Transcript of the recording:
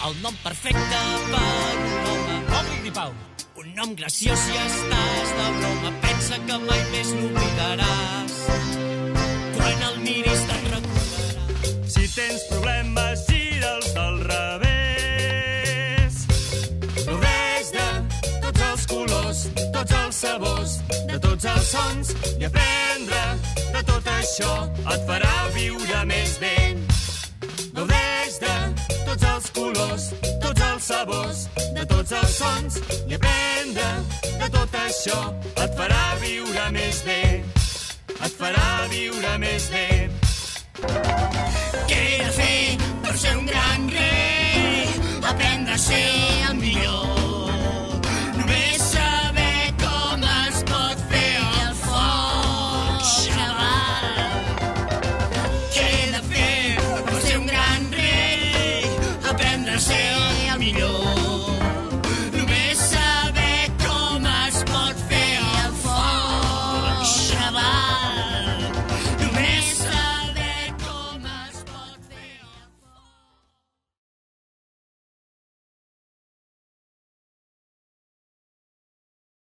el nom perfecte per un home. Pau i Pau. Un nom graciós si estàs de broma. Pensa que mai més l'oblidaràs. Quan el miris te'n recordaràs. Si tens problemes, gira'ls del revés. Gaudeix de tots els colors, tots els sabors, de tots els sons, i aprendre de tot això et farà viure més bé. Gaudeix de tots els colors, tots els sabors, de tots els sons, i aprendre de tot això et farà viure més bé. Et farà viure més bé. Què he de fer per ser un gran rei?